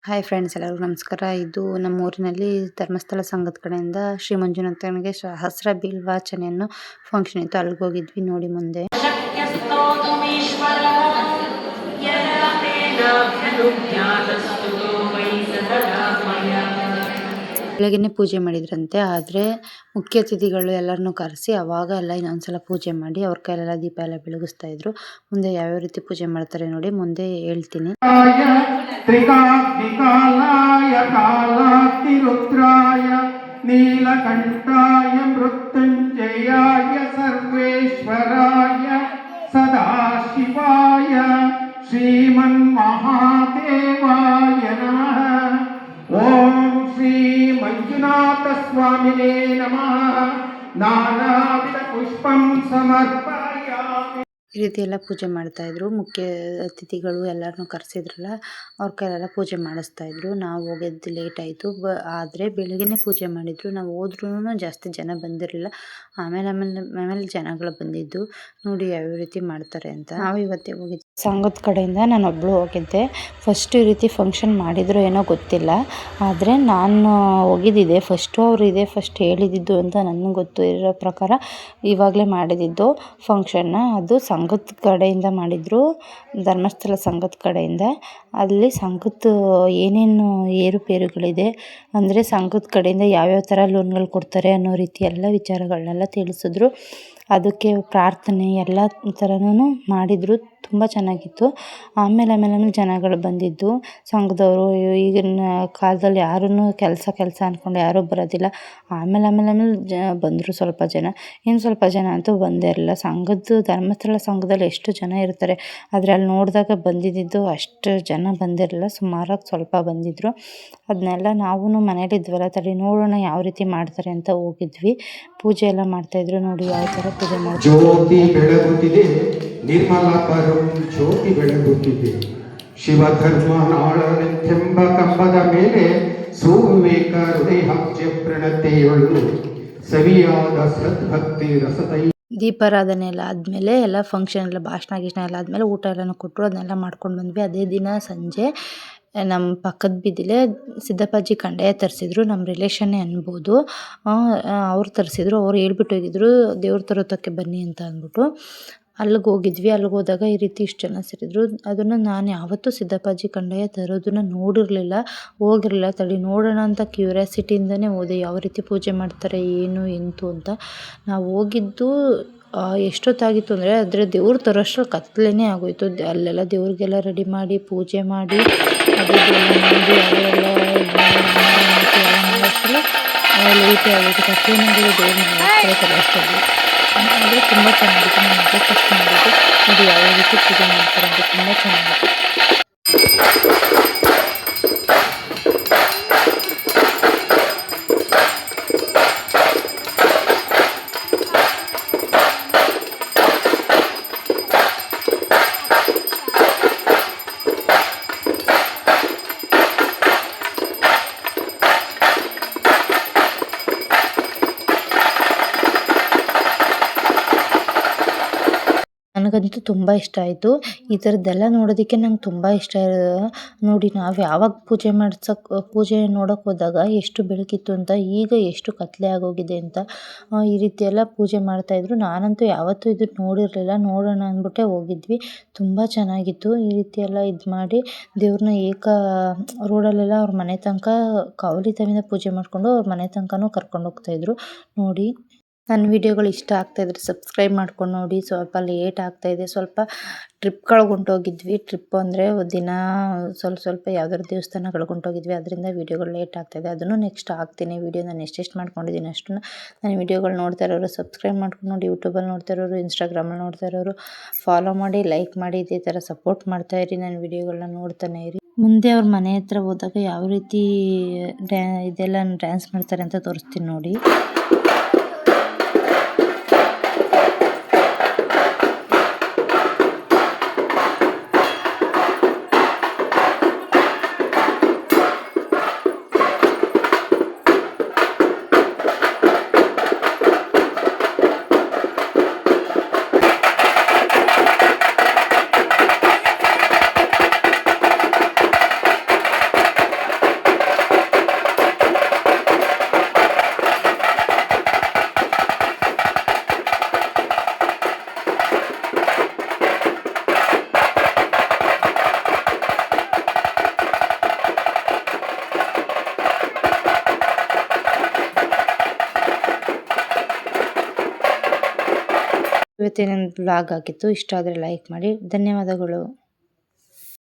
Hi friends, ಎಲ್ಲರಿಗೂ ನಮಸ್ಕಾರ. ಇದು ನಮ್ಮ ಊರಿನಲ್ಲಿ ಧರ್ಮಸ್ಥಳ ಸಂಘದ ಕಡೆಯಿಂದ ಶ್ರೀ ಮಂಜುನಾಥನಿಗೆ ಸಹಸ್ರ ಬಿಲ್ವಾರ್ಚನೆಯನ್ನು ಫಂಕ್ಷನ್ ಇತ್ತು. ಅಲ್ಲಿಗೆ ಹೋಗಿದ್ವಿ. ನೋಡಿ ಮುಂದೆ ಬೆಳಗ್ಗೆನೆ ಪೂಜೆ ಮಾಡಿದ್ರಂತೆ. ಆದರೆ ಮುಖ್ಯ ಅತಿಥಿಗಳು ಎಲ್ಲರನ್ನೂ ಕರೆಸಿ ಅವಾಗ ಎಲ್ಲ ಇನ್ನೊಂದ್ಸಲ ಪೂಜೆ ಮಾಡಿ ಅವ್ರ ಕೈಲೆಲ್ಲ ದೀಪ ಎಲ್ಲ ಬೆಳಗಿಸ್ತಾ ಇದ್ರು. ಮುಂದೆ ಯಾವ್ಯಾವ ರೀತಿ ಪೂಜೆ ಮಾಡ್ತಾರೆ ನೋಡಿ, ಮುಂದೆ ಹೇಳ್ತೀನಿ. ನೀಲಕಂಠಾಯ ಮೃತ್ಯುಂಜಯಾಯ ಸರ್ವೇಶ್ವರಾಯ ಸದಾಶಿವಾಯ ಶ್ರೀಮನ್ಮಹಾದೇವಾಯ ನಮಃ. ಓಂ ಶ್ರೀ ಮಂಜುನಾಥ ಸ್ವಾಮಿನೇ ನಮಃ. ನಾನಾವಿಧ ಪುಷ್ಪಂ ಸಮರ್ಪಯಾಮಿ. ಈ ರೀತಿ ಎಲ್ಲ ಪೂಜೆ ಮಾಡ್ತಾ ಇದ್ರು. ಮುಖ್ಯ ಅತಿಥಿಗಳು ಎಲ್ಲರನ್ನೂ ಕರೆಸಿದ್ರಲ್ಲ, ಅವ್ರ ಕೈಲೆಲ್ಲ ಪೂಜೆ ಮಾಡಿಸ್ತಾ ಇದ್ರು. ನಾವು ಹೋಗಿದ್ದು ಲೇಟ್ ಆಯಿತು. ಆದರೆ ಬೆಳಗ್ಗೆನೆ ಪೂಜೆ ಮಾಡಿದ್ರು. ನಾವು ಹೋದ್ರೂ ಜಾಸ್ತಿ ಜನ ಬಂದಿರಲಿಲ್ಲ. ಆಮೇಲೆ ಜನಗಳು ಬಂದಿದ್ದು. ನೋಡಿ ಯಾವ್ಯಾವ ರೀತಿ ಮಾಡ್ತಾರೆ ಅಂತ. ನಾವು ಇವತ್ತೇ ಹೋಗಿದ್ವಿ ಸಂಘದ ಕಡೆಯಿಂದ. ನಾನು ಒಬ್ಬಳು ಹೋಗಿದ್ದೆ. ಫಸ್ಟ್ ಈ ರೀತಿ ಫಂಕ್ಷನ್ ಮಾಡಿದ್ರು ಏನೋ ಗೊತ್ತಿಲ್ಲ, ಆದರೆ ನಾನು ಹೋಗಿದ್ದಿದೆ ಫಸ್ಟು. ಅವರು ಇದೇ ಫಸ್ಟ್ ಹೇಳಿದ್ದು ಅಂತ ನನಗೆ ಗೊತ್ತು ಇರೋ ಪ್ರಕಾರ. ಇವಾಗಲೇ ಮಾಡಿದ್ದು ಫಂಕ್ಷನ್ನ. ಅದು ಸಂಘದ ಕಡೆಯಿಂದ ಮಾಡಿದರು, ಧರ್ಮಸ್ಥಳ ಸಂಘದ ಕಡೆಯಿಂದ. ಅಲ್ಲಿ ಸಂಘದ ಏನೇನು ಏರುಪೇರುಗಳಿದೆ ಅಂದರೆ ಸಂಘದ ಕಡೆಯಿಂದ ಯಾವ್ಯಾವ ಥರ ಲೋನ್ಗಳು ಕೊಡ್ತಾರೆ ಅನ್ನೋ ರೀತಿ ಎಲ್ಲ ವಿಚಾರಗಳನ್ನೆಲ್ಲ ತಿಳಿಸಿದ್ರು. ಅದಕ್ಕೆ ಪ್ರಾರ್ಥನೆ ಎಲ್ಲ ಥರನೂ ಮಾಡಿದರು. ತುಂಬ ಚೆನ್ನಾಗಿತ್ತು. ಆಮೇಲೆ ಜನಗಳು ಬಂದಿದ್ದು ಸಂಘದವರು. ಈಗಿನ ಕಾಲದಲ್ಲಿ ಯಾರೂ ಕೆಲಸ ಅಂದ್ಕೊಂಡು ಯಾರೂ ಬರೋದಿಲ್ಲ. ಆಮೇಲೆ ಬಂದರು ಸ್ವಲ್ಪ ಜನ. ಇನ್ನು ಸ್ವಲ್ಪ ಜನ ಅಂತೂ ಬಂದೇ ಇರಲಿಲ್ಲ. ಧರ್ಮಸ್ಥಳ ಸಂಘದಲ್ಲಿ ಎಷ್ಟು ಜನ ಇರ್ತಾರೆ, ಆದರೆ ಅಲ್ಲಿ ನೋಡಿದಾಗ ಬಂದಿದ್ದು ಅಷ್ಟು ಜನ ಬಂದಿರಲಿಲ್ಲ. ಸುಮಾರಾಗಿ ಸ್ವಲ್ಪ ಬಂದಿದ್ದರು. ಅದನ್ನೆಲ್ಲ ನಾವು ಮನೇಲಿದ್ವಲ್ಲ, ತಡಿ ನೋಡೋಣ ಯಾವ ರೀತಿ ಮಾಡ್ತಾರೆ ಅಂತ ಹೋಗಿದ್ವಿ. ಪೂಜೆ ಎಲ್ಲ ಮಾಡ್ತಾಯಿದ್ರು. ನೋಡಿ ಯಾವ ಥರ ಪೂಜೆ ಮಾಡ್ತಾರೆ. ಜ್ಯೋತಿ ಬೆಳಗುತ್ತಿದೆ, ನಿರ್ಮಲ ಪರಂ ಜ್ಯೋತಿ ಬೆಳಗುತ್ತಿದೆ. ಶಿವಧರ್ಮ ನಾಳೆಂಬ ಕಂಬದ ಮೇಲೆ ಸೋವಿವೇಕ ಹೃದಯಾಬ್ಜ ಪ್ರಣತೆಯೊಳು ಸವಿಯಾದ ಸದ್ಭಕ್ತಿ ರಸದೈ. ದೀಪಾರಾಧನೆ ಎಲ್ಲ ಆದಮೇಲೆ ಎಲ್ಲ ಫಂಕ್ಷನ್ ಎಲ್ಲ ಭಾಷಣ ಎಲ್ಲ ಆದಮೇಲೆ ಊಟ ಎಲ್ಲನೂ ಕೊಟ್ಟರು. ಅದನ್ನೆಲ್ಲ ಮಾಡ್ಕೊಂಡು ಬಂದ್ವಿ. ಅದೇ ದಿನ ಸಂಜೆ ನಮ್ಮ ಪಕ್ಕದ ಬೀದಿಲೇ ಸಿದ್ದಪ್ಪಾಜಿ ಕಂಡಾಯ ತರಿಸಿದ್ರು. ನಮ್ಮ ರಿಲೇಷನ್ನೇ ಅನ್ಬೋದು. ಅವ್ರು ತರಿಸಿದ್ರು. ಅವ್ರು ಹೇಳ್ಬಿಟ್ಟು ಹೋಗಿದ್ರು ದೇವ್ರ ತರೋತಕ್ಕೆ ಬನ್ನಿ ಅಂತ ಅಂದ್ಬಿಟ್ಟು. ಅಲ್ಲಿಗೆ ಹೋಗಿದ್ವಿ. ಅಲ್ಲಿಗೆ ಹೋದಾಗ ಈ ರೀತಿ ಇಷ್ಟು ಜನ ಸೇರಿದ್ರು. ಅದನ್ನು ನಾನು ಯಾವತ್ತೂ ಸಿದ್ದಪ್ಪಾಜಿ ಕಂಡಾಯ ತರೋದನ್ನು ನೋಡಿರಲಿಲ್ಲ, ಹೋಗಿರಲಿಲ್ಲ. ತಡಿ ನೋಡೋಣ ಅಂತ ಕ್ಯೂರಿಯಾಸಿಟಿಯಿಂದನೇ ಹೋದೆ, ಯಾವ ರೀತಿ ಪೂಜೆ ಮಾಡ್ತಾರೆ ಏನು ಎಂತು ಅಂತ. ನಾವು ಹೋಗಿದ್ದು ಎಷ್ಟೊತ್ತಾಗಿತ್ತು ಅಂದರೆ ಆದರೆ ದೇವ್ರು ತರೋಷ್ಟ್ರಲ್ಲಿ ಕತ್ಲೇ ಆಗೋಯ್ತು. ಅಲ್ಲೆಲ್ಲ ದೇವ್ರಿಗೆಲ್ಲ ರೆಡಿ ಮಾಡಿ ಪೂಜೆ ಮಾಡಿ ಅದೆಲ್ಲ ಮಾಡಿ ಅವೆಲ್ಲ ಮಾಡೋಷ್ಟರಲ್ಲಿ ಲೇಟ್ ಆಗೋಯ್ತು. ಕತ್ಲೇನಾಗೋದು ದೇವ್ರು ತರೋಷ್ಟರಲ್ಲಿ. ಆದರೆ ತುಂಬ ಚೆನ್ನಾಗಿತ್ತು. ನಾನು ಅದೇ ಫಸ್ಟ್ ಮಾಡಿದ್ದು. ನೋಡಿ ಯಾವ ರೀತಿ ಪೂಜೆ ಮಾಡ್ತಾರೆ ಅಂತ. ತುಂಬ ಚೆನ್ನಾಗಿತ್ತು. ನನಗಂತೂ ತುಂಬ ಇಷ್ಟ ಆಯಿತು. ಈ ಥರದ್ದೆಲ್ಲ ನೋಡೋದಕ್ಕೆ ನಂಗೆ ತುಂಬ ಇಷ್ಟ ಇರೋದು. ನೋಡಿ ನಾವು ಯಾವಾಗ ಪೂಜೆ ನೋಡೋಕೆ ಹೋದಾಗ ಎಷ್ಟು ಬೆಳಕಿತ್ತು ಅಂತ, ಈಗ ಎಷ್ಟು ಕತ್ಲೆ ಆಗೋಗಿದೆ ಅಂತ. ಈ ರೀತಿ ಎಲ್ಲ ಪೂಜೆ ಮಾಡ್ತಾಯಿದ್ರು. ನಾನಂತೂ ಯಾವತ್ತೂ ಇದನ್ನು ನೋಡಿರಲಿಲ್ಲ. ನೋಡೋಣ ಅಂದ್ಬಿಟ್ಟೆ ಹೋಗಿದ್ವಿ. ತುಂಬ ಚೆನ್ನಾಗಿತ್ತು. ಈ ರೀತಿ ಎಲ್ಲ ಇದು ಮಾಡಿ ದೇವ್ರನ್ನ ರೋಡಲ್ಲೆಲ್ಲ ಅವ್ರ ಮನೆ ತನಕ ಕಾವಲಿ ತವಿಂದ ಪೂಜೆ ಮಾಡಿಕೊಂಡು ಅವ್ರ ಮನೆ ತನಕನೂ ಕರ್ಕೊಂಡು ಹೋಗ್ತಾಯಿದ್ರು. ನೋಡಿ ನನ್ನ ವಿಡಿಯೋಗಳು ಇಷ್ಟ ಆಗ್ತಾಯಿದ್ರೆ ಸಬ್ಸ್ಕ್ರೈಬ್ ಮಾಡ್ಕೊಂಡು ನೋಡಿ. ಸ್ವಲ್ಪ ಲೇಟ್ ಆಗ್ತಾಯಿದೆ. ಸ್ವಲ್ಪ ಟ್ರಿಪ್ಗಳಿಗೆ ಹೊಂಟೋಗಿದ್ವಿ. ಟ್ರಿಪ್ ಅಂದರೆ ದಿನ ಸ್ವಲ್ಪ ಯಾವ್ದಾದ್ರು ದೇವಸ್ಥಾನಗಳಿಗೆ ಹೊಂಟೋಗಿದ್ವಿ. ಅದರಿಂದ ವೀಡಿಯೋಗಳು ಲೇಟ್ ಆಗ್ತಾಯಿದೆ. ಅದನ್ನು ನೆಕ್ಸ್ಟ್ ಹಾಕ್ತೀನಿ ವೀಡಿಯೋ. ನಾನು ಎಷ್ಟೆಷ್ಟು ಮಾಡ್ಕೊಂಡಿದ್ದೀನಿ ಅಷ್ಟನ್ನು. ನನ್ನ ವೀಡಿಯೋಗಳು ನೋಡ್ತಾ ಇರೋರು ಸಬ್ಸ್ಕ್ರೈಬ್ ಮಾಡ್ಕೊಂಡು ನೋಡಿ. ಯೂಟ್ಯೂಬಲ್ಲಿ ನೋಡ್ತಾ ಇರೋರು, ಇನ್ಸ್ಟಾಗ್ರಾಮಲ್ಲಿ ನೋಡ್ತಾ ಇರೋರು ಫಾಲೋ ಮಾಡಿ, ಲೈಕ್ ಮಾಡಿ. ಇದೇ ಥರ ಸಪೋರ್ಟ್ ಮಾಡ್ತಾಯಿರಿ. ನನ್ನ ವೀಡಿಯೋಗಳನ್ನ ನೋಡ್ತಾನೆ ಇರಿ. ಮುಂದೆ ಅವ್ರ ಮನೆ ಹತ್ರ ಹೋದಾಗ ಯಾವ ರೀತಿ ಇದೆಲ್ಲ ಡ್ಯಾನ್ಸ್ ಮಾಡ್ತಾರೆ ಅಂತ ತೋರಿಸ್ತೀನಿ ನೋಡಿ. ಇವತ್ತಿನ ಬ್ಲಾಗ್ ಆಗಿತ್ತು. ಇಷ್ಟ ಆದರೆ ಲೈಕ್ ಮಾಡಿ. ಧನ್ಯವಾದಗಳು.